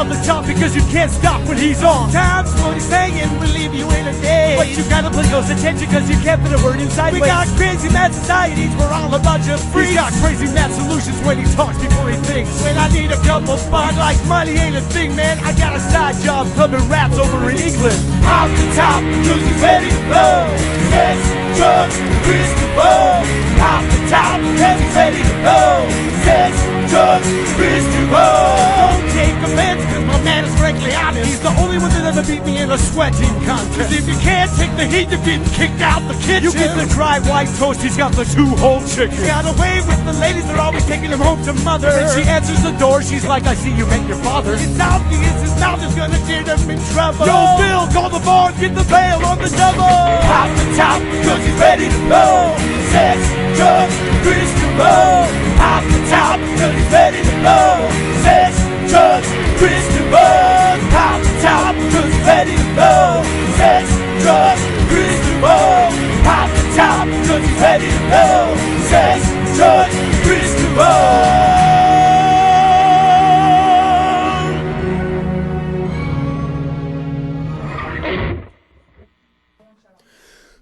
on the top because you can't stop when he's on. Sometimes what he's saying will leave you in a daze. But you gotta pay close attention cause you can't fit a word inside. We got crazy mad societies, we're all a bunch of freaks. He's got crazy mad solutions when he talks before he thinks. When I need a couple bucks, like money ain't a thing, man. I got a side job Clubbing rats over in England. off the top, cause he's ready to blow. Sex, drugs, Kris DeVold. Off the top, cause he's ready to blow. Sex, drugs, Kris DeVold. Don't take offense, cause my man is frankly honest. He's the only one that ever beat me in a sweating contest. Cause if you can't take the heat, you're getting kicked out the kitchen. You get the dry white toast, he's got the 2-whole chicken. He's got away with the ladies, they're always taking him home to mother. And she answers the door, she's like, I see you met your father. It's obvious his mouth is gonna get him in trouble. Yo, Bill, call the bar, get the bail on the double. Off the top, cause he's ready to blow. Sex, drugs, Kris DeVold. Off the top, cause he's ready to blow. Sex, drugs, Kris DeVold. Off the top, cause he's ready to blow. Sex, drugs, Kris DeVold. Off the top, cause he's ready to blow. Sex, drugs, Kris DeVold.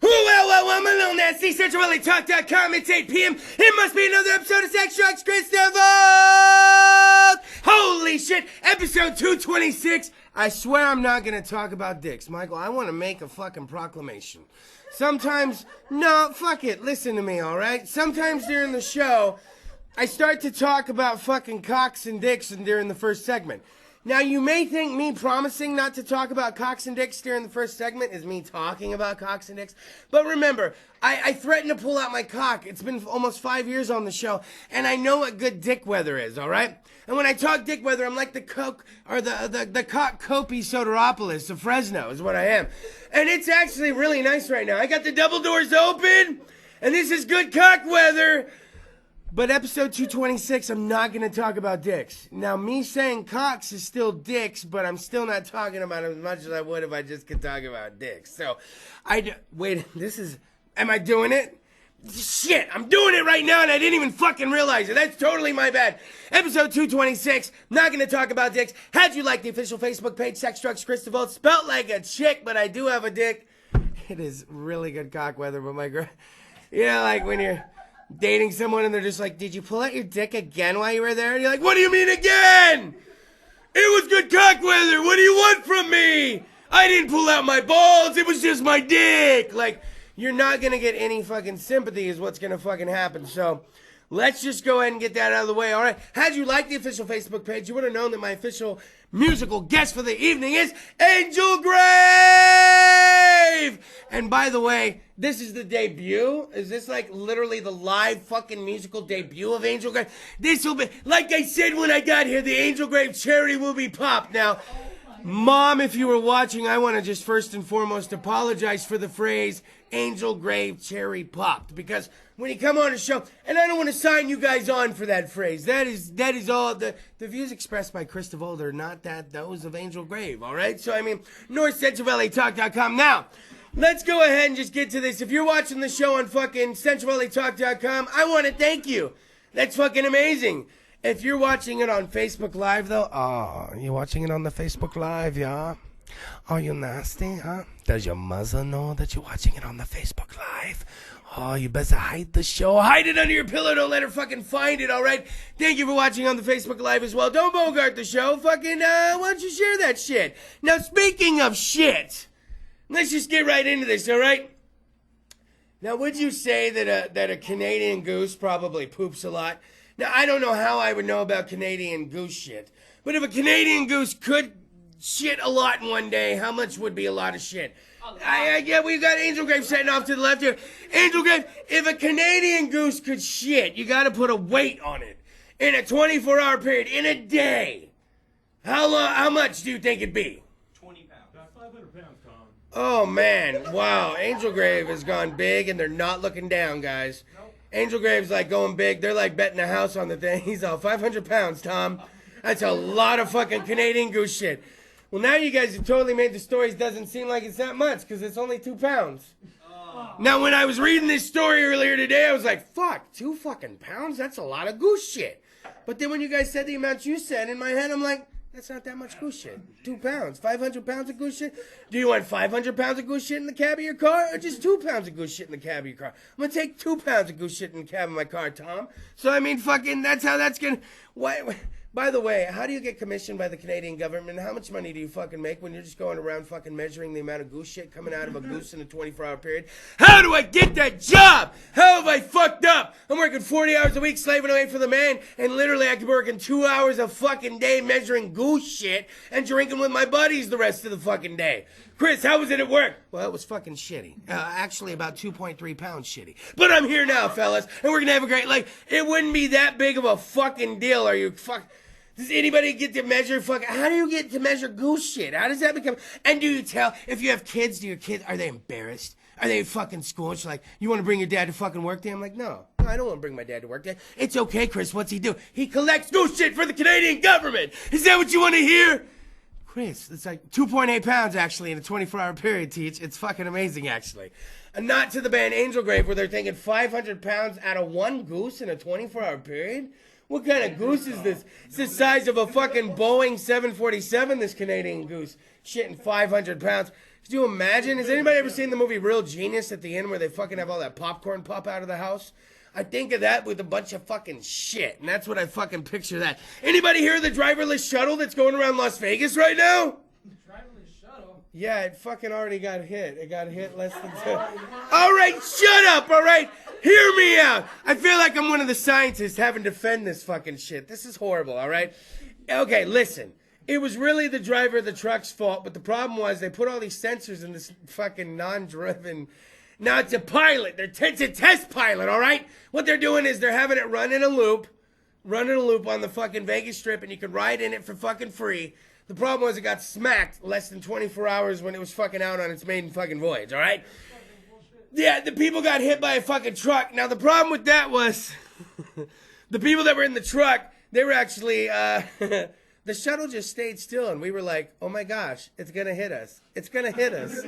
Well, I'm alone at CCentralLATalk.com. It's 8 p.m. It must be another episode of Sex Drugs Kris DeVold. Holy shit, episode 226. I swear I'm not gonna talk about dicks. Michael, I want to make a fucking proclamation. Sometimes, no, fuck it, listen to me, alright? Sometimes during the show, I start to talk about fucking cocks and dicks during the first segment. Now, you may think me promising not to talk about cocks and dicks during the first segment is me talking about cocks and dicks. But remember, I threatened to pull out my cock. It's been almost 5 years on the show, and I know what good dick weather is, all right? And when I talk dick weather, I'm like the cock Kopi Soteropoulos of Fresno is what I am. And it's actually really nice right now. I got the double doors open, and this is good cock weather. But episode 226, I'm not going to talk about dicks. Now, me saying cocks is still dicks, but I'm still not talking about it as much as I would if I just could talk about dicks. So, wait, am I doing it? Shit, I'm doing it right now and I didn't even fucking realize it. That's totally my bad. Episode 226, not going to talk about dicks. How'd you like the official Facebook page, Sex Drugs Kris DeVold? Spelt like a chick, but I do have a dick. It is really good cock weather, but my girl, you know, like when you're dating someone and they're just like, did you pull out your dick again while you were there? And you're like, what do you mean again? It was good cock weather. What do you want from me? I didn't pull out my balls. It was just my dick. Like, you're not going to get any fucking sympathy is what's going to fucking happen. So let's just go ahead and get that out of the way. All right. How'd you like the official Facebook page? You would have known that my official musical guest for the evening is Angel Grave. And by the way, this is the debut. Is this like literally the live fucking musical debut of Angel Grave? This will be, like I said when I got here, the Angel Grave cherry will be popped. Now, Mom, if you were watching, I want to just first and foremost apologize for the phrase Angel Grave cherry popped, because when you come on a show, and I don't want to sign you guys on for that phrase. That is all the views expressed by Kris DeVold are not those of Angel Grave, all right? So I mean, NorthCentralLATalk.com. Now, let's go ahead and just get to this. If you're watching the show on fucking CentralLATalk.com, I want to thank you. That's fucking amazing. If you're watching it on Facebook Live, though, you're watching it on the Facebook Live, yeah? Are you nasty, huh? Does your mother know that you're watching it on the Facebook Live? Oh, you better hide the show. Hide it under your pillow. Don't let her fucking find it, all right? Thank you for watching on the Facebook Live as well. Don't bogart the show. Fucking, why don't you share that shit? Now, speaking of shit, let's just get right into this, all right? Now, would you say that a Canadian goose probably poops a lot? Now, I don't know how I would know about Canadian goose shit, but if a Canadian goose could shit a lot in one day, how much would be a lot of shit? Yeah, we've got Angel Grave setting off to the left here. Angel Grave, if a Canadian goose could shit, you got to put a weight on it in a 24-hour period, in a day. How much do you think it'd be? 20 pounds. About 500 pounds, Tom. Oh, man. Wow. Angel Grave has gone big, and they're not looking down, guys. Nope. Angel Grave's like going big. They're like betting a house on the thing. He's all 500 pounds, Tom. That's a lot of fucking Canadian goose shit. Well, now you guys have totally made the stories doesn't seem like it's that much, because it's only 2 pounds. Oh. Now, when I was reading this story earlier today, I was like, fuck, 2 fucking pounds? That's a lot of goose shit. But then when you guys said the amount you said, in my head, I'm like, That's not that much goose shit. 2 pounds. 500 pounds of goose shit? Do you want 500 pounds of goose shit in the cab of your car or just 2 pounds of goose shit in the cab of your car? I'm going to take 2 pounds of goose shit in the cab of my car, Tom. So, I mean, fucking, that's how that's going to... Why... By the way, how do you get commissioned by the Canadian government? How much money do you fucking make when you're just going around fucking measuring the amount of goose shit coming out of a goose in a 24-hour period? How do I get that job? How have I fucked up? I'm working 40 hours a week slaving away for the man, and literally I could be working 2 hours a fucking day measuring goose shit and drinking with my buddies the rest of the fucking day. Chris, how was it at work? Well, it was fucking shitty. Actually, about 2.3 pounds shitty. But I'm here now, fellas, and we're gonna have a great... Like, it wouldn't be that big of a fucking deal. Are you fuck... Does anybody get to measure fucking... How do you get to measure goose shit? How does that become... And do you tell... If you have kids, do your kids... Are they embarrassed? Are they fucking school? It's like, you want to bring your dad to fucking work day? I'm like, no, I don't want to bring my dad to work day. It's okay, Chris. What's he do? He collects goose shit for the Canadian government. Is that what you want to hear? Chris, it's like 2.8 pounds, actually, in a 24-hour period, Teach. It's fucking amazing, actually. A nod to the band Angel Grave, where they're taking 500 pounds out of one goose in a 24-hour period? What kind of goose is this? It's the size of a fucking Boeing 747, this Canadian goose. Shitting 500 pounds. Could you imagine? Has anybody ever seen the movie Real Genius at the end where they fucking have all that popcorn pop out of the house? I think of that with a bunch of fucking shit, and that's what I fucking picture that. Anybody hear the driverless shuttle that's going around Las Vegas right now? Driverless shuttle? Yeah, it fucking already got hit. It got hit less than 2. All right, shut up, all right? Hear me out. I feel like I'm one of the scientists having to defend this fucking shit. This is horrible, all right? Okay, listen. It was really the driver of the truck's fault, but the problem was they put all these sensors in this fucking non-driven... Now it's a pilot. It's a test pilot, all right? What they're doing is they're having it run in a loop on the fucking Vegas Strip, and you can ride in it for fucking free. The problem was it got smacked less than 24 hours when it was fucking out on its maiden fucking voyage, all right? Yeah, the people got hit by a fucking truck. Now, the problem with that was the people that were in the truck, they were actually, the shuttle just stayed still, and we were like, oh my gosh, it's going to hit us. It's going to hit us.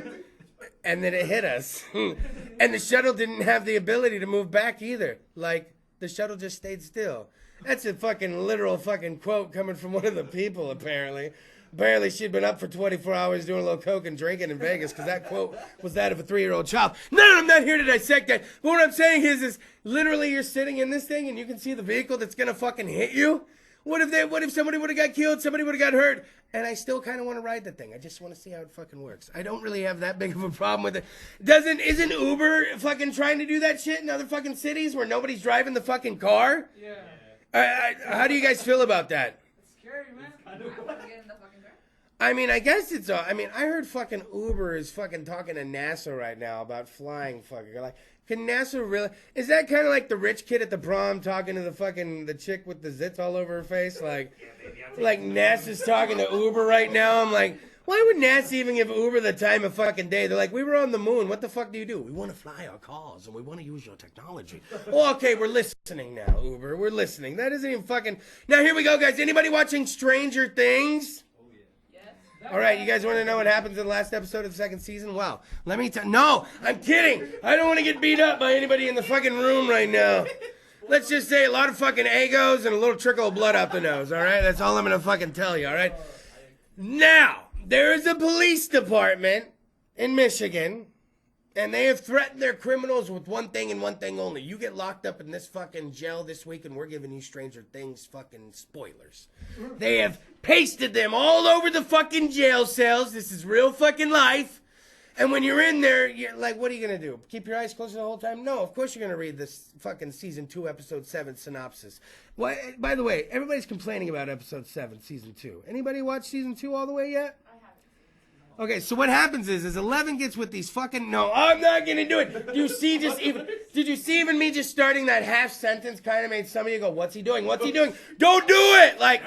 And then it hit us. And the shuttle didn't have the ability to move back either. Like, the shuttle just stayed still. That's a fucking literal fucking quote coming from one of the people, apparently. Apparently she'd been up for 24 hours doing a little coke and drinking in Vegas, because that quote was that of a 3-year-old child. No, I'm not here to dissect that. But what I'm saying is literally you're sitting in this thing and you can see the vehicle that's going to fucking hit you. What if somebody would have got killed, somebody would have got hurt? And I still kind of want to ride the thing. I just want to see how it fucking works. I don't really have that big of a problem with it. Isn't Uber fucking trying to do that shit in other fucking cities where nobody's driving the fucking car? Yeah. How do you guys feel about that? It's scary, man. I mean, I guess it's I heard fucking Uber is fucking talking to NASA right now about flying fucking. Like, can NASA really... Is that kind of like the rich kid at the prom talking to the chick with the zits all over her face? Like NASA's talking to Uber right now. I'm like, why would NASA even give Uber the time of fucking day? They're like, we were on the moon. What the fuck do you do? We want to fly our cars and we want to use your technology. Well, okay, we're listening now, Uber. We're listening. That isn't even fucking... Now, here we go, guys. Anybody watching Stranger Things? All right, you guys want to know what happens in the last episode of the second season? Well, let me tell... No, I'm kidding. I don't want to get beat up by anybody in the fucking room right now. Let's just say a lot of fucking egos and a little trickle of blood out the nose, all right? That's all I'm going to fucking tell you, all right? Now, there is a police department in Michigan, and they have threatened their criminals with one thing and one thing only. You get locked up in this fucking jail this week, and we're giving you Stranger Things fucking spoilers. They have pasted them all over the fucking jail cells. This is real fucking life. And when you're in there, you're like, what are you going to do? Keep your eyes closed the whole time? No, of course you're going to read this fucking season 2, episode 7 synopsis. Why, by the way, everybody's complaining about episode 7, season 2. Anybody watch season 2 all the way yet? Okay, so what happens is 11 gets with these fucking... No, I'm not going to do it. Did you see even me just starting that half sentence kind of made some of you go, what's he doing? What's he doing? Don't do it! Like,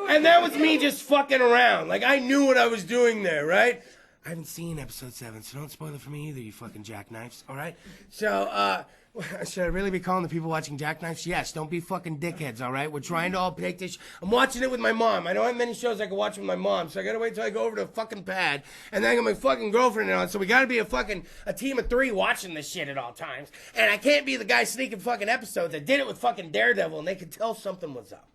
and that was me just fucking around. Like, I knew what I was doing there, right? I haven't seen episode 7, so don't spoil it for me either, you fucking jackknifes, all right? So, Should I really be calling the people watching Jackknives? Yes, don't be fucking dickheads, all right? We're trying to all take this. I'm watching it with my mom. I don't have many shows I can watch with my mom, so I gotta wait till I go over to a fucking pad, and then I got my fucking girlfriend on, so we gotta be a team of 3 watching this shit at all times. And I can't be the guy sneaking fucking episodes. I did it with fucking Daredevil, and they could tell something was up.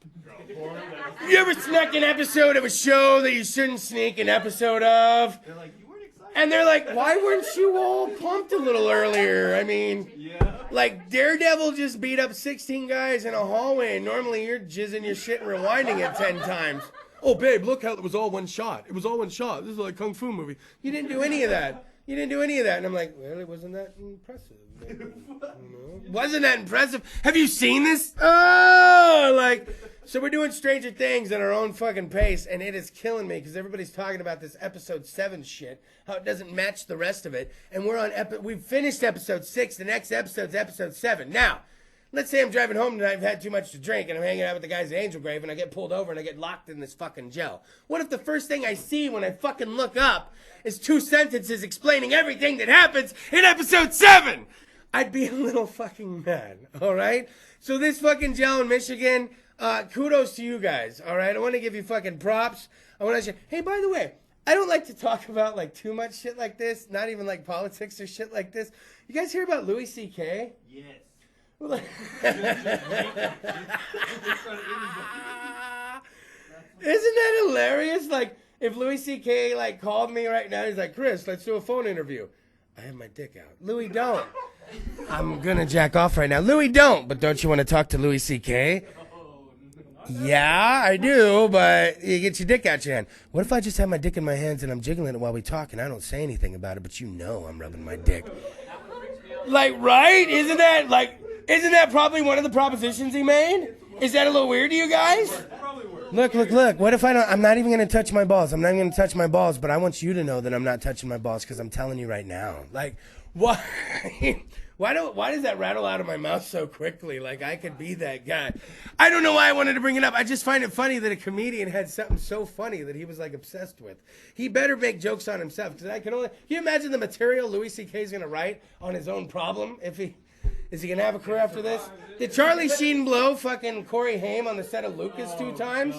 You ever snuck an episode of a show that you shouldn't sneak an episode of? They're like, you weren't excited. And they're like, why weren't you all pumped a little earlier? I mean... Yeah. Like, Daredevil just beat up 16 guys in a hallway, and normally you're jizzing your shit and rewinding it 10 times. Oh, babe, look how it was all one shot. It was all one shot. This is like a Kung Fu movie. You didn't do any of that. You didn't do any of that. And I'm like, well, it wasn't that impressive. Wasn't that impressive? Have you seen this? Oh, like... So we're doing Stranger Things at our own fucking pace, and it is killing me because everybody's talking about this episode 7 shit, how it doesn't match the rest of it, and we're on we've finished episode 6. The next episode's episode 7. Now, let's say I'm driving home tonight, I've had too much to drink, and I'm hanging out with the guys at Angel Grave, and I get pulled over and I get locked in this fucking jail. What if the first thing I see when I fucking look up is 2 sentences explaining everything that happens in episode 7? I'd be a little fucking mad, all right? So this fucking jail in Michigan. Kudos to you guys, all right? I want to give you fucking props. I want to say, hey, by the way, I don't like to talk about, like, too much shit like this, not even, like, politics or shit like this. You guys hear about Louis C.K.? Yes. Isn't that hilarious? Like, if Louis C.K., like, called me right now, he's like, Chris, let's do a phone interview. I have my dick out. Louis, don't. I'm going to jack off right now. Louis, don't. But don't you want to talk to Louis C.K.? Yeah, I do, but you get your dick out your hand. What if I just have my dick in my hands and I'm jiggling it while we talk and I don't say anything about it, but you know I'm rubbing my dick? Like, right? Isn't that probably one of the propositions he made? Is that a little weird to you guys? Look. What if I'm not even going to touch my balls. I'm not even going to touch my balls, but I want you to know that I'm not touching my balls because I'm telling you right now. Like, what? Why does that rattle out of my mouth so quickly? Like, I could be that guy. I don't know why I wanted to bring it up. I just find it funny that a comedian had something so funny that he was, like, obsessed with. He better make jokes on himself. Because can you imagine the material Louis C.K. is going to write on his own problem? Is he going to have a career after this? Did Charlie Sheen blow fucking Corey Haim on the set of Lucas 2 times?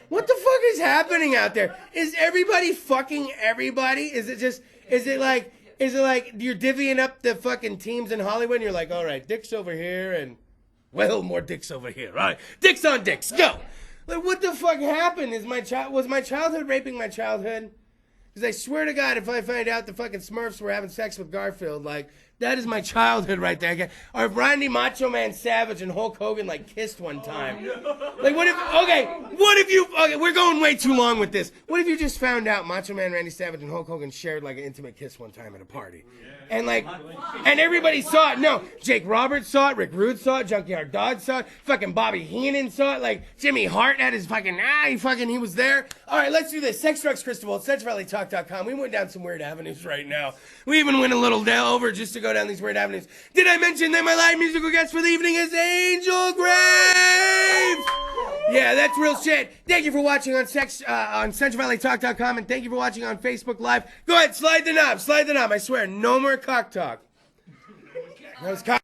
What the fuck is happening out there? Is everybody fucking everybody? Is it like you're divvying up the fucking teams in Hollywood and you're like, all right, dicks over here and, well, more dicks over here. All right, dicks on dicks, go. Like, what the fuck happened? Was my childhood raping my childhood? Because I swear to God, if I find out the fucking Smurfs were having sex with Garfield, like, that is my childhood right there. Or if Randy Macho Man Savage and Hulk Hogan, like, kissed one time. Like, okay, we're going way too long with this. What if you just found out Macho Man Randy Savage and Hulk Hogan shared, like, an intimate kiss one time at a party? And, like, and everybody saw it. No, Jake Roberts saw it, Rick Rude saw it, Junkyard Dog saw it, fucking Bobby Heenan saw it, like, Jimmy Hart had his fucking, he was there. All right, let's do this. Sex, Drugs, Kris DeVold, CentralValleyTalk.com. We went down some weird avenues right now. We even went a little over just to go down these weird avenues. Did I mention that my live musical guest for the evening is Angel Grave? Yeah, that's real shit. Thank you for watching on CentralValleyTalk.com, and thank you for watching on Facebook Live. Go ahead, slide the knob. I swear, no more cock talk. That was cock.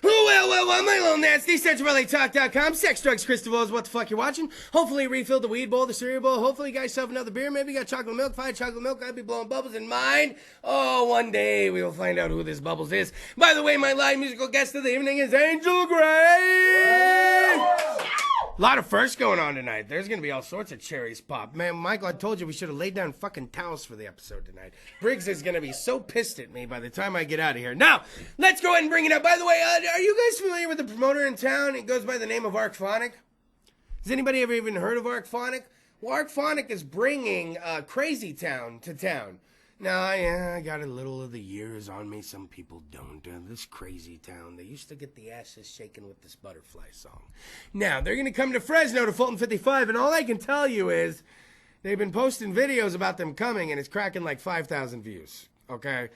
Well, I'm my little nasty. CentralValleyTalk.com. Sex, Drugs, Kris DeVold is what the fuck you're watching. Hopefully you refilled the weed bowl, the cereal bowl. Hopefully you got yourself another beer. Maybe you got chocolate milk. If I had chocolate milk, I'd be blowing bubbles in mine. Oh, one day we will find out who this Bubbles is. By the way, my live musical guest of the evening is Angel Grave. A lot of firsts going on tonight. There's going to be all sorts of cherries pop. Man, Michael, I told you we should have laid down fucking towels for the episode tonight. Briggs is going to be so pissed at me by the time I get out of here. Now, let's go ahead and bring it up. By the way, are you guys familiar with the promoter in town? It goes by the name of Arcphonic. Has anybody ever even heard of Arcphonic? Well, Arcphonic is bringing Crazy Town to town. Now, yeah, I got a little of the years on me. Some people don't. This Crazy Town, they used to get the asses shaken with this Butterfly song. Now, they're going to come to Fresno to Fulton 55, and all I can tell you is they've been posting videos about them coming, and it's cracking like 5,000 views, okay?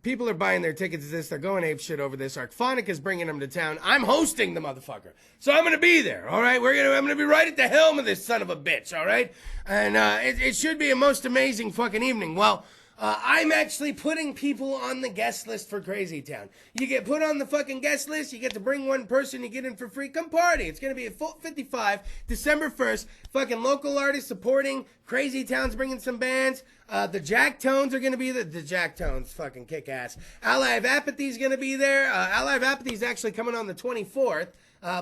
People are buying their tickets to this. They're going ape shit over this. Arcphonic is bringing them to town. I'm hosting the motherfucker. So I'm going to be there, all right? I'm going to be right at the helm of this son of a bitch, all right? And it should be a most amazing fucking evening. Well, I'm actually putting people on the guest list for Crazy Town. You get put on the fucking guest list, you get to bring one person, you get in for free. Come party. It's going to be at Full 55, December 1st. Fucking local artists supporting. Crazy Town's bringing some bands. The Jack Tones are going to be the Jack Tones. Fucking kick ass. Ally of Apathy's going to be there. Ally of Apathy's actually coming on the 24th.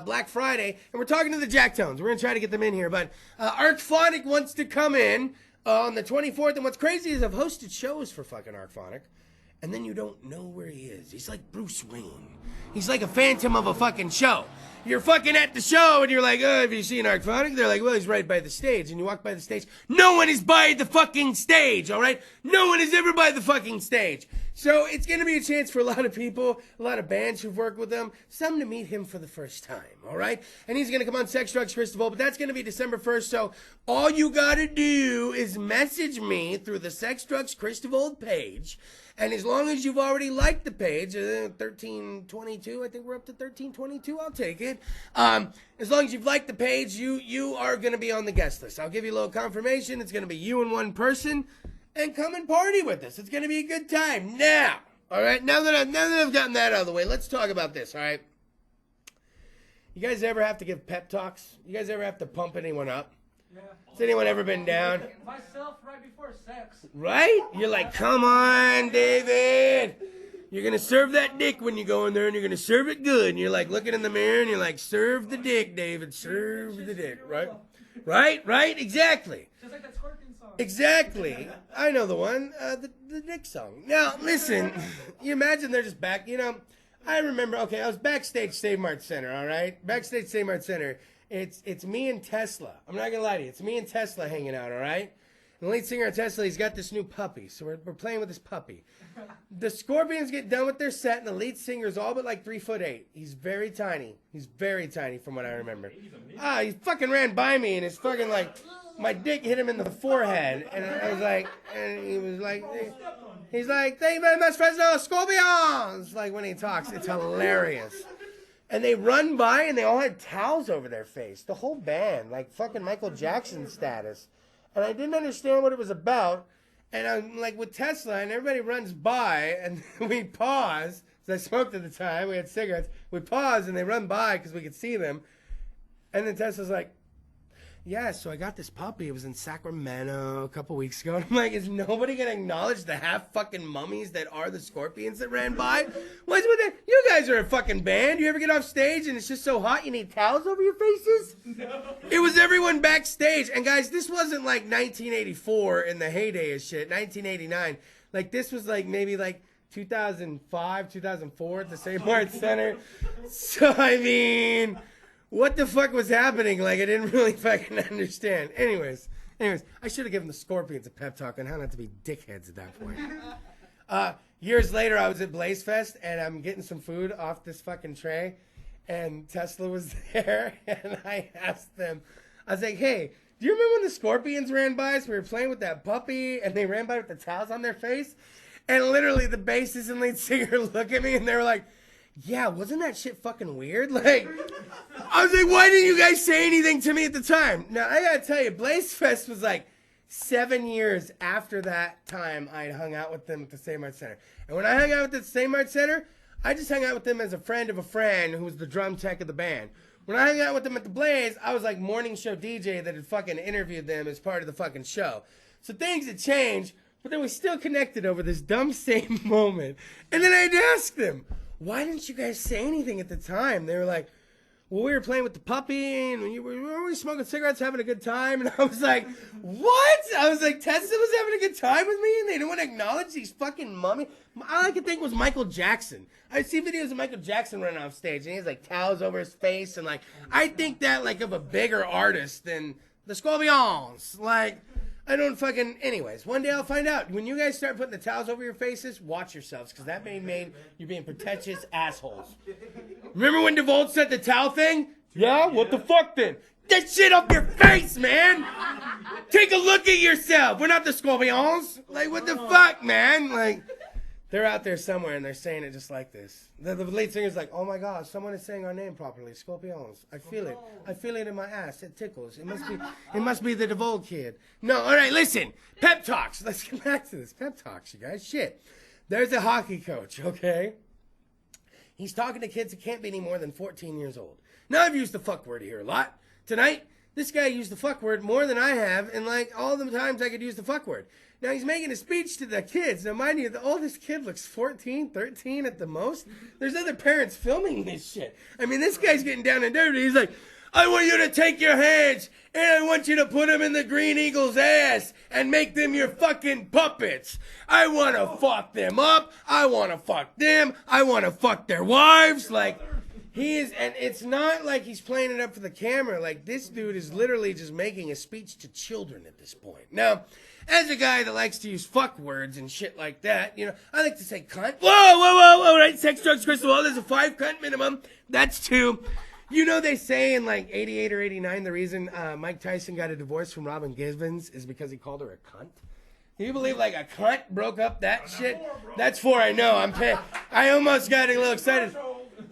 Black Friday. And we're talking to the Jack Tones. We're going to try to get them in here. But Arcphonic wants to come in on the 24th, and what's crazy is I've hosted shows for fucking Arcphonic, and then you don't know where he is. He's like Bruce Wayne. He's like a phantom of a fucking show. You're fucking at the show, and you're like, oh, have you seen Arcphonic? They're like, well, he's right by the stage. And you walk by the stage. No one is by the fucking stage, all right? No one is ever by the fucking stage. So it's going to be a chance for a lot of people, a lot of bands who've worked with him, some to meet him for the first time, all right? And he's going to come on Sex, Drugs, Kris DeVold, but that's going to be December 1st. So all you got to do is message me through the Sex, Drugs, Kris DeVold page. And as long as you've already liked the page, 1322, I think we're up to 1322, I'll take it. As long as you've liked the page, you are going to be on the guest list. I'll give you a little confirmation. It's going to be you and one person. And come and party with us. It's going to be a good time. Now, all right, now that I've gotten that out of the way, let's talk about this, all right? You guys ever have to give pep talks? You guys ever have to pump anyone up? Yeah. Has anyone ever been down? Myself right before sex. Right? You're like, come on, David. You're going to serve that dick when you go in there, and you're going to serve it good. And you're like looking in the mirror, and you're like, serve the dick, David. Serve the dick, right? Right? Exactly. Just like that Scorpion song. Exactly. I know the one, the Dick song. Now, listen, you imagine they're just back, I remember, okay, I was backstage Save Mart Center, all right? Backstage Save Mart Center. It's me and Tesla. I'm not going to lie to you. It's me and Tesla hanging out, all right? And the lead singer of Tesla, he's got this new puppy, so we're playing with this puppy. The Scorpions get done with their set, and the lead singer's all but like 3'8". He's very tiny. He's very tiny from what I remember. He fucking ran by me, and it's fucking like, my dick hit him in the forehead, and I was like, and he was like, he's like, thank you very much, Fresno Scorpions! Like when he talks, it's hilarious. And they run by, and they all had towels over their face. The whole band, like fucking Michael Jackson status. And I didn't understand what it was about. And I'm like with Tesla, and everybody runs by, and we pause. Because I smoked at the time. We had cigarettes. We pause, and they run by because we could see them. And then Tesla's like, yeah, so I got this puppy. It was in Sacramento a couple weeks ago. And I'm like, is nobody going to acknowledge the half fucking mummies that are the Scorpions that ran by? What's with that? You guys are a fucking band. You ever get off stage and it's just so hot you need towels over your faces? No. It was everyone backstage. And guys, this wasn't like 1984 in the heyday of shit, 1989. Like this was like maybe like 2005, 2004 at the St. Mart Center. So, I mean, what the fuck was happening? Like, I didn't really fucking understand. Anyways, I should have given the Scorpions a pep talk on how not to be dickheads at that point. Years later, I was at Blaze Fest, and I'm getting some food off this fucking tray, and Tesla was there, and I asked them, I was like, hey, do you remember when the Scorpions ran by? So we were playing with that puppy, and they ran by with the towels on their face, and literally the bassist and lead singer look at me, and they were like, yeah, wasn't that shit fucking weird? Like, I was like, why didn't you guys say anything to me at the time? Now, I gotta tell you, Blaze Fest was like 7 years after that time I hung out with them at the St. Mart Center. And when I hung out with the St. Mart Center, I just hung out with them as a friend of a friend who was the drum tech of the band. When I hung out with them at the Blaze, I was like morning show DJ that had fucking interviewed them as part of the fucking show. So things had changed, but then we still connected over this dumb same moment. And then I'd ask them, why didn't you guys say anything at the time? They were like, well, we were playing with the puppy, and we were smoking cigarettes, having a good time. And I was like, what? I was like, Tesla was having a good time with me, and they didn't want to acknowledge these fucking mummies? All I could think was Michael Jackson. I see videos of Michael Jackson running off stage, and he has, like, towels over his face. And, like, I think that, like, of a bigger artist than the Scorpions. Like, I don't fucking... Anyways, one day I'll find out. When you guys start putting the towels over your faces, watch yourselves, because that may mean you're being pretentious assholes. Remember when DeVold said the towel thing? Yeah? What the fuck then? Get shit off your face, man! Take a look at yourself! We're not the Scorpions! Like, what the fuck, man? Like, They're out there somewhere and they're saying it just like this. The lead singer's like, oh my God, someone is saying our name properly. Scorpions. I feel it. I feel it in my ass. It tickles. It must be the DeVold kid. No, all right, listen. Pep talks. Let's get back to this. Pep talks, you guys. Shit. There's a hockey coach, okay? He's talking to kids that can't be any more than 14 years old. Now, I've used the fuck word here a lot. Tonight, this guy used the fuck word more than I have in like all the times I could use the fuck word. Now, he's making a speech to the kids. Now, mind you, the oldest kid looks 14, 13 at the most. There's other parents filming this shit. I mean, this guy's getting down and dirty. He's like, I want you to take your hands and I want you to put them in the Green Eagle's ass and make them your fucking puppets. I want to fuck them up. I want to fuck them. I want to fuck their wives. Like, he is, and it's not like he's playing it up for the camera. Like, this dude is literally just making a speech to children at this point. Now, as a guy that likes to use fuck words and shit like that, you know, I like to say cunt. Whoa, all right, sex, drugs, Kris DeVold, there's a 5 cunt minimum. That's 2. You know, they say in like 88 or 89, the reason Mike Tyson got a divorce from Robin Givens is because he called her a cunt. Do you believe like a cunt broke up that shit? That's 4, I know. I almost got a little excited.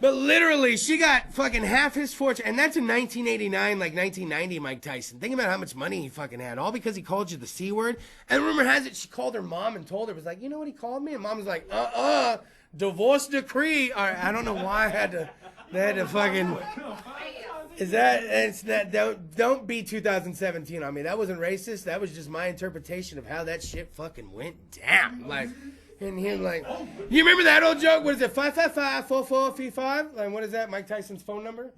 But literally, she got fucking half his fortune. And that's in 1989, like 1990, Mike Tyson. Think about how much money he fucking had. All because he called you the C word. And rumor has it, she called her mom and told her, was like, you know what he called me? And mom was like, divorce decree. I don't know why they had to fucking... Don't be 2017 on me. That wasn't racist. That was just my interpretation of how that shit fucking went down. Like... And him like, you remember that old joke? What is it? 555-4435? Like, what is that? Mike Tyson's phone number?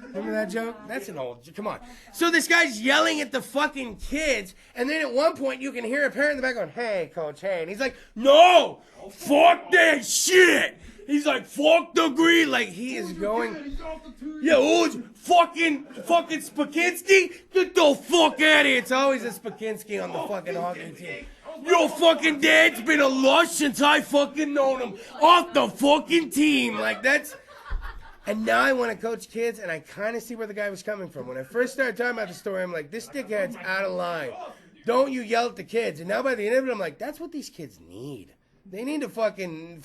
Remember that joke? That's an old joke. Come on. So this guy's yelling at the fucking kids, and then at one point you can hear a parent in the back going, hey, coach, hey. And he's like, no, fuck that shit. He's like, fuck the green. Like, he is going, yeah, who's fucking Spakinski? Get the fuck out of here. It's always a Spakinski on the fucking hockey team. Your fucking dad's been a lush since I fucking known him. Off the fucking team. Like, that's... And now I want to coach kids, and I kind of see where the guy was coming from. When I first started talking about the story, I'm like, this dickhead's out of line. Don't you yell at the kids. And now by the end of it, I'm like, that's what these kids need. They need to fucking...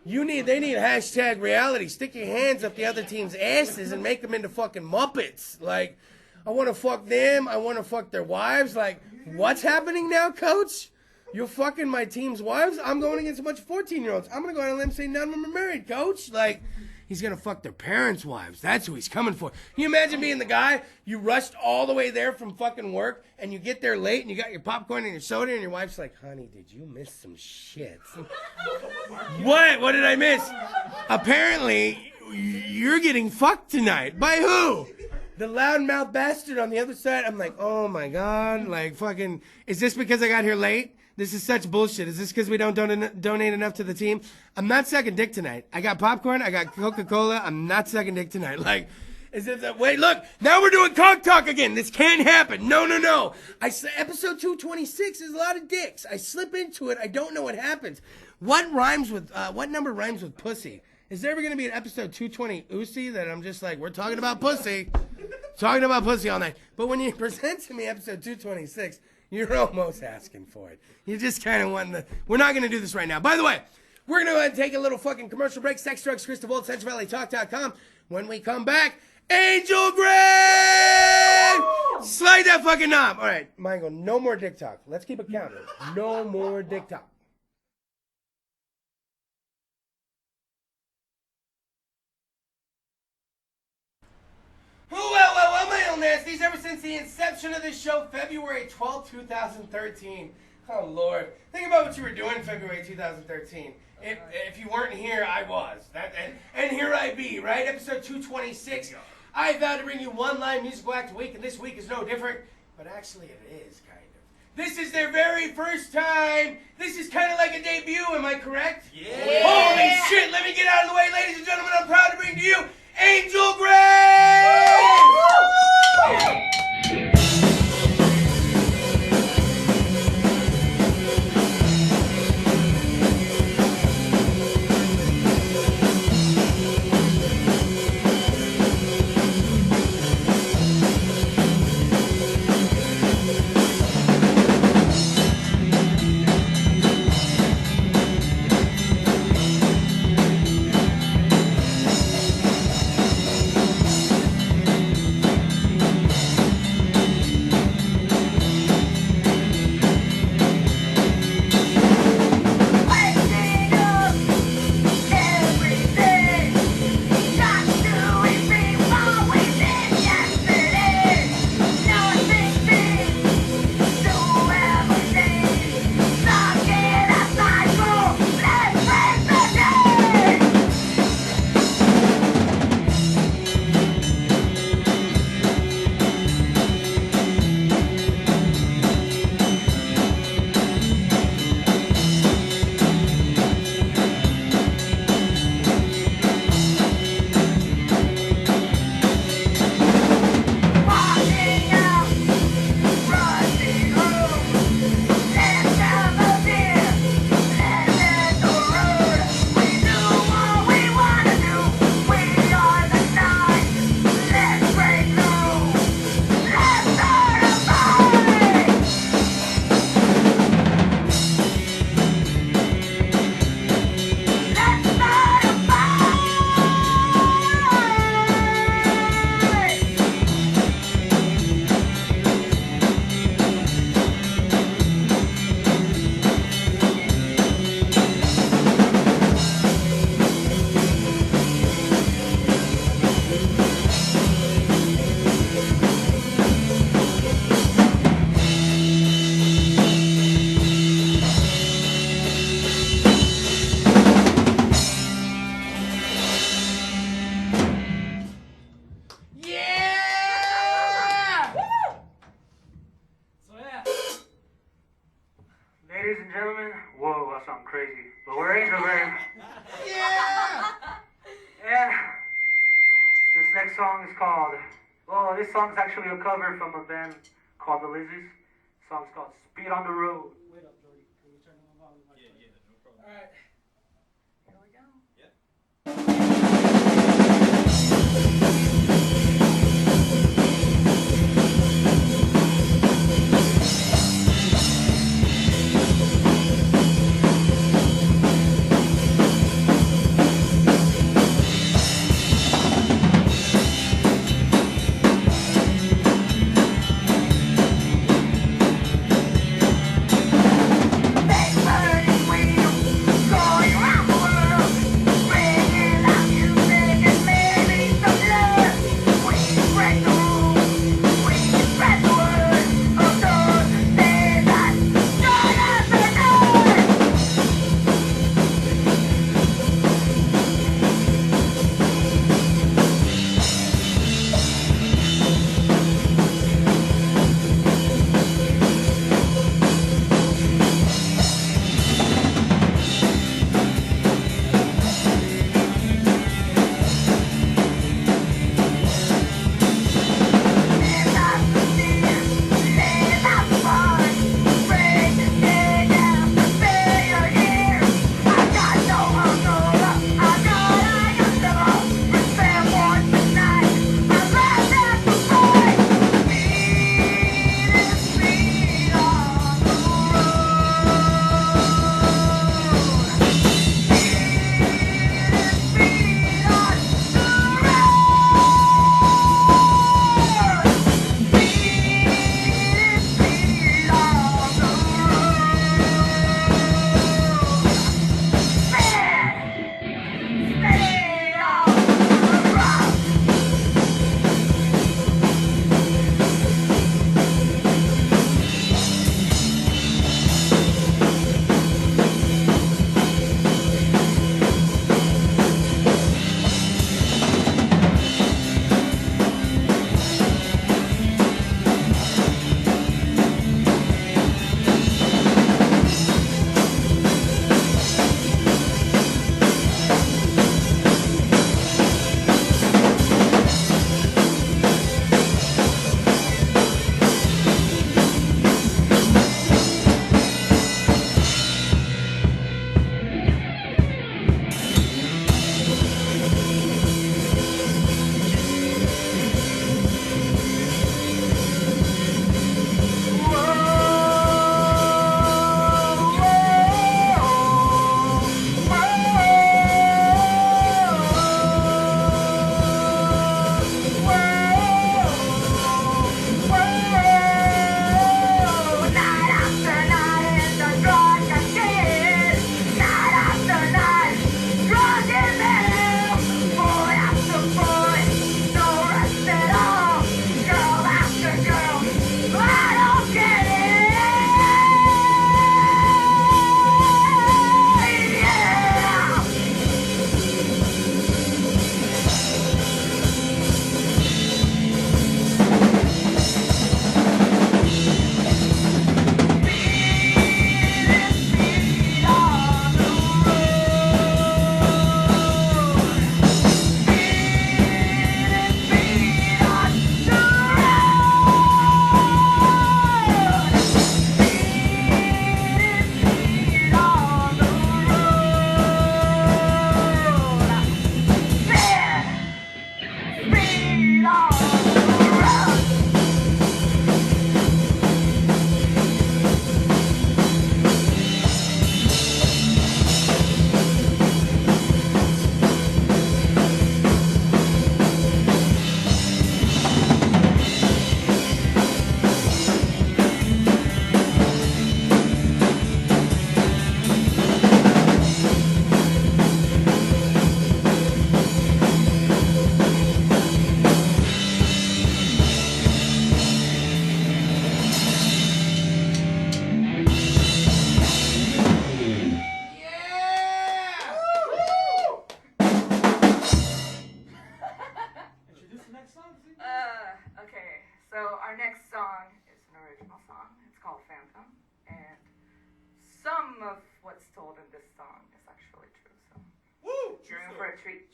They need hashtag reality. Stick your hands up the other team's asses and make them into fucking Muppets. Like, I want to fuck them. I want to fuck their wives. Like... What's happening now, coach? You're fucking my team's wives? I'm going against a bunch of 14-year-olds. I'm going to go out on a limb and say none of them are married, coach. Like, he's going to fuck their parents' wives. That's who he's coming for. Can you imagine being the guy? You rushed all the way there from fucking work, and you get there late, and you got your popcorn and your soda, and your wife's like, honey, did you miss some shit? What? What did I miss? Apparently, you're getting fucked tonight. By who? The loudmouth bastard on the other side. I'm like, oh my God. Like, fucking, is this because I got here late? This is such bullshit. Is this because we don't donate enough to the team? I'm not sucking dick tonight. I got popcorn. I got Coca-Cola. I'm not sucking dick tonight. Like, is it, wait, look. Now we're doing cock talk again. This can't happen. No. Episode 226 is a lot of dicks. I slip into it. I don't know what happens. What number rhymes with pussy? Is there ever going to be an episode 220 Uzi that I'm just like, we're talking about pussy. Talking about pussy all night. But when you present to me episode 226, you're almost asking for it. You just kind of want to... We're not going to do this right now. By the way, we're going to go ahead and take a little fucking commercial break. Sex, drugs, Kris DeVold, CentralValleyTalk.com. When we come back, Angel Grave! Slide that fucking knob. All right, Michael, no more dick talk. Let's keep it counted. No more dick talk. Well, my old nasties, ever since the inception of this show, February 12, 2013. Oh, Lord. Think about what you were doing February 2013. If you weren't here, I was. And here I be, right? Episode 226. I vowed to bring you one live musical act a week, and this week is no different. But actually, it is, kind of. This is their very first time. This is kind of like a debut, am I correct? Yeah. Holy shit, let me get out of the way, ladies and gentlemen. I'm proud to bring to you Angel Grave! crazy. But we're Angel Grave. Yeah! And this next song is called, well, this song's actually a cover from a band called The Lizzies. The song's called Speed on the Road. Wait up, Jordy. Can we turn the volume? Yeah, no problem. All right. Here we go. a treat.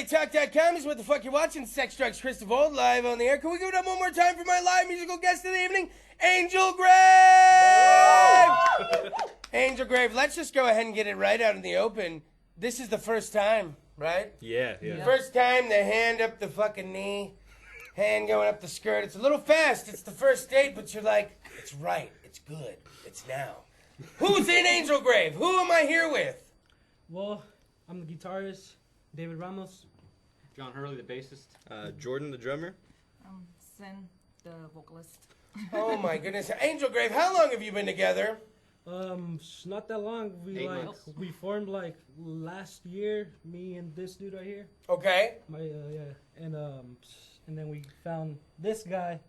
SexDrugsTalk.com is what the fuck you're watching. Sex Drugs, Kris DeVold, live on the air. Can we give it up one more time for my live musical guest of the evening, Angel Grave? Angel Grave, let's just go ahead and get it right out in the open. This is the first time, right? Yeah. First time, the hand up the fucking knee, hand going up the skirt. It's a little fast. It's the first date, but you're like, it's right. It's good. It's now. Who's in Angel Grave? Who am I here with? Well, I'm the guitarist, David Ramos. John Hurley, the bassist. Jordan, the drummer. Sin, the vocalist. Oh my goodness. Angel Grave, how long have you been together? Not that long. We 8 months. we formed like last year. Me and this dude right here. Okay. And then we found this guy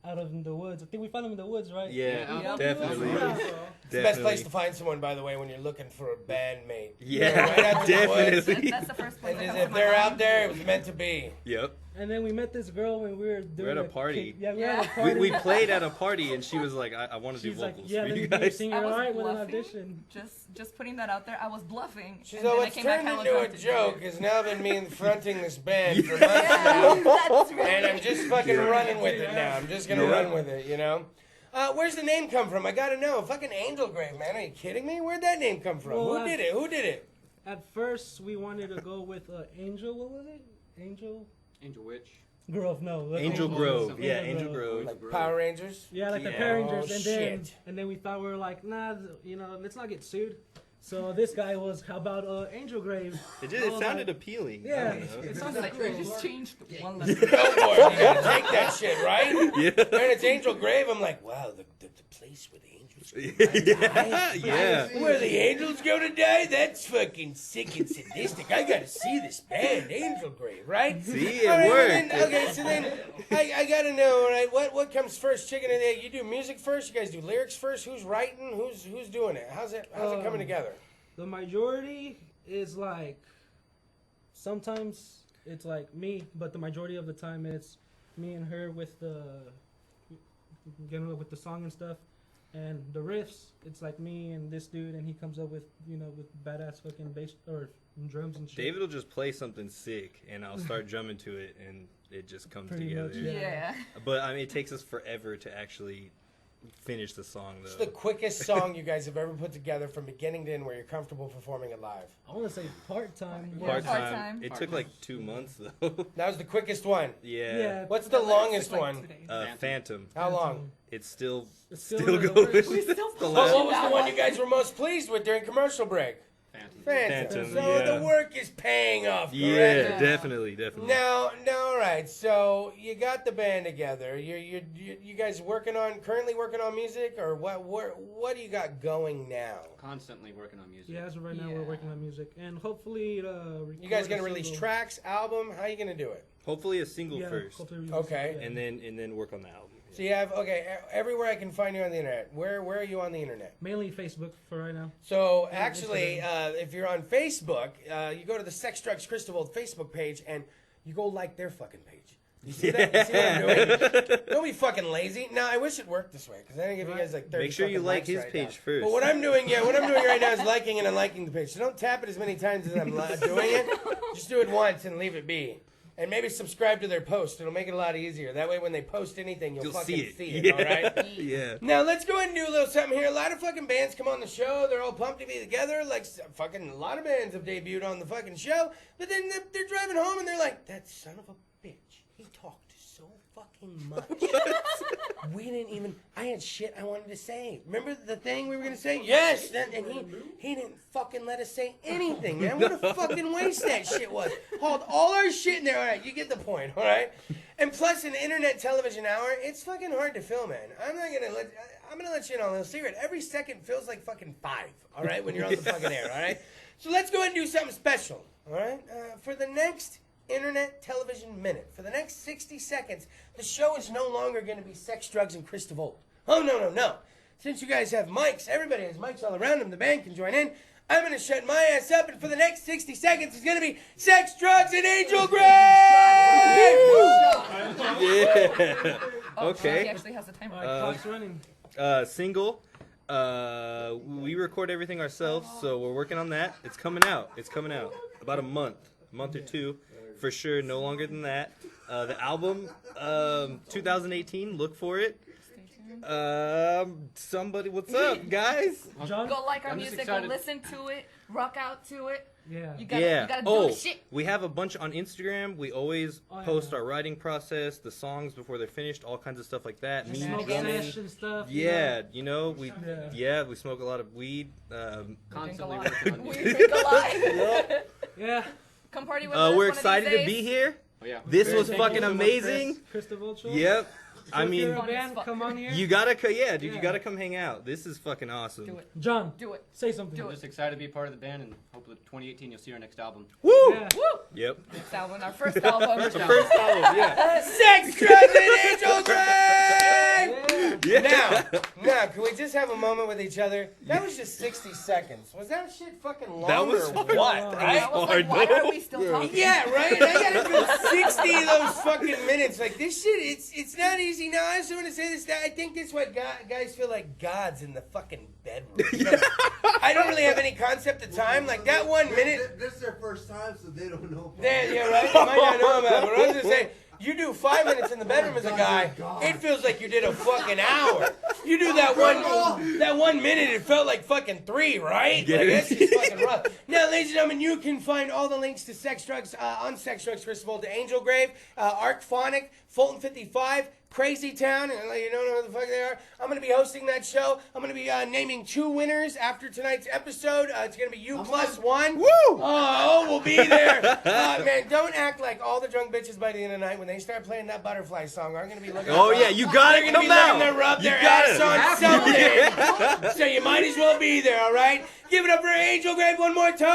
out of the woods. I think we found him in the woods, right? Yeah, Yeah. definitely. Yeah. It's the best place to find someone, by the way, when you're looking for a bandmate. Yeah, Right out to the woods. definitely. That's the first place. And that comes if to my they're mind. out there, it was meant to be. Yep. And then we met this girl when we were doing at a party. we were Yeah. at a party. We played at a party, and she was like, "I want to do She's like, vocals yeah, for let you me be your guys." singer, I was alright, with an bluffing. audition. Just putting that out there. I was bluffing. She's and like, then I what's came back turned hella into a drunk to joke do it. has now been me fronting this band for months Yeah, now. that's right. And I'm just fucking running with it now. I'm just gonna Yeah. run with it, you know? Where's the name come from? I gotta know. Fucking Angel Grave, man. Are you kidding me? Where'd that name come from? Well, Who did it? Who did it? At first, we wanted to go with Angel. What was it? Angel Angel Witch. Grove. No. Angel Grove. Angel Yeah, Grove. Angel Grove. Like Power Rangers? Yeah, like the Yeah. Power Rangers, Oh, and shit. then we thought we were like, nah, let's not get sued. So this guy was, how about Angel Grave? It sounded appealing. Yeah, I don't know. it It's sounded like cool. I just changed one letter. Go for it. You gotta take that shit, right? Yeah. And it's Angel Grave. I'm like, wow, the place where the angels yeah. Yeah. Where the angels go to die? That's fucking sick and sadistic. I gotta see this band, Angel Grave, right? See, it All right, well worked. then- okay, so then I gotta know, all right, what comes first, chicken and egg? You do music first? You guys do lyrics first? Who's writing? Who's doing it? How's it coming together? The majority is like, sometimes it's like me, but the majority of the time it's me and her with the song and stuff. And the riffs, it's like me and this dude, and he comes up with badass fucking bass or drums and shit. David will just play something sick, and I'll start drumming to it, and it just comes Pretty together. much, yeah. Yeah. But I mean, it takes us forever to actually finish the song, It's though. the quickest song you guys have ever put together from beginning to end where you're comfortable performing it live. I want to say part-time. Yeah. Part time. Part-time. It took like 2 months, though. That was the quickest one. Yeah. What's the longest Like one? 2 days. Phantom. How long? It's still It's still still the going. worst. We still The Well, last- what was the one you guys were most pleased with during commercial break? Phantom. Phantom. Phantom, So yeah. the work is paying off, Yeah, correct? definitely. Now, all right. So you got the band together. You guys currently working on music, or what do you got going now? Constantly working on music. Yeah, as of right now, we're Yeah. working on music, and hopefully, You guys gonna release tracks, album? How you gonna do it? Hopefully a single first, Okay. and then work on the album. So you have everywhere I can find you on the internet. Where are you on the internet? Mainly Facebook for right now. So actually, if you're on Facebook, you go to the Sex Drugs Kris DeVold Facebook page and you go like their fucking page. You see that? You see what I'm doing? Don't be fucking lazy. No, I wish it worked this way because then I give you guys like 30 Make sure you fucking like likes his right page now. first. But what I'm doing right now is liking and unliking the page. So don't tap it as many times as I'm doing it. Just do it once and leave it be. And maybe subscribe to their post. It'll make it a lot easier. That way when they post anything, you'll fucking see it, Yeah. all right? Yeah. Now, let's go ahead and do a little something here. A lot of fucking bands come on the show. They're all pumped to be together. Like, fucking a lot of bands have debuted on the fucking show. But then they're driving home and they're like, that son of a bitch, he talked so fucking much. We didn't even, I had shit I wanted to say. Remember the thing we were going to say? Yes! And he didn't fucking let us say anything, man. What a fucking waste that shit was. Hauled all our shit in there. All right, you get the point, all right? And plus, an internet television hour, it's fucking hard to fill, man. I'm gonna let you in on a little secret. Every second feels like fucking 5, all right, when you're on the fucking air, all right? So let's go ahead and do something special, all right? For the next internet television minute, for the next 60 seconds, the show is no longer going to be Sex, Drugs, and Kris DeVold. Oh, no. Since you guys have mics, everybody has mics all around them, the band can join in. I'm going to shut my ass up, and for the next 60 seconds, it's going to be Sex, Drugs, and Angel Grave! Yeah. Oh, Okay. He actually has the timer. Clock's running. Single. We record everything ourselves, so we're working on that. It's coming out. About a month or 2, for sure. No longer than that. The album, 2018. Look for it. Somebody, what's up, guys? John? Go like our I'm just music, go excited. listen to it, rock out to it. Yeah. You gotta, Yeah. you gotta do the shit. We have a bunch on Instagram. We always Oh, yeah. post our writing process, the songs before they're finished, all kinds of stuff like that. Me Smoke drumming. sesh and stuff. Yeah, we Yeah. we smoke a lot of weed. We drink a Constantly lot. working on We music. drink a lot. Yeah. Come party with us. We're one of these excited to days. be here. Oh yeah. This Very was thank you fucking so much, amazing. Kris DeVold show. Yep. I If you're mean, a band, come on here. you gotta, dude, you Yeah. gotta come hang out. This is fucking awesome. Do it. John, Do it. say something. Do I'm it. just excited to be part of the band, and hopefully 2018 you'll see our next album. Woo! Yeah. Woo! Yep. Next album, our first album. The first album, yeah. Sex, drugs, and angel grave! Yeah. Now, can we just have a moment with each other? That was just 60 seconds. Was that shit fucking long That was or fucking what? long. Right? I was hard, like, why though. are we still talking? Yeah, right? I gotta do 60 of those fucking minutes. Like, this shit, it's not easy. Now, I also want to say this. I think this is why guys feel like gods in the fucking bedroom. You know? I don't really have any concept of time. Like, that 1 minute... This is their first time, so they don't know. Yeah, right? You might not know about it, but I was just saying, you do 5 minutes in the bedroom as a guy, it feels like you did a fucking hour. You do that 1 minute, it felt like fucking 3, right? Get Like, it? that's just fucking rough. Now, ladies and gentlemen, you can find all the links to Sex Drugs on Sex Drugs, Kris DeVold, to Angel Grave, Arc Phonic, Fulton 55, Crazy Town, and you don't know who the fuck they are. I'm going to be hosting that show. I'm going to be naming 2 winners after tonight's episode. It's going to be you plus 1. Woo! Oh, we'll be there. Man, don't act like all the drunk bitches by the end of the night when they start playing that Butterfly song are going to be looking. Oh yeah, you gotta They're going to be come looking out. to rub You their gotta. ass on something. So you might as well be there, all right? Give it up for Angel Grave one more time.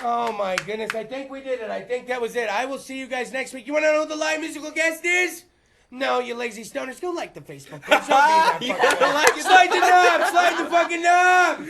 Oh my goodness, I think we did it. I think that was it. I will see you guys next week. You want to know who the live musical guest is? No, you lazy stoners. Go like the Facebook page. Don't be that You fucking gotta like it. Slide the knob. Slide the fucking knob.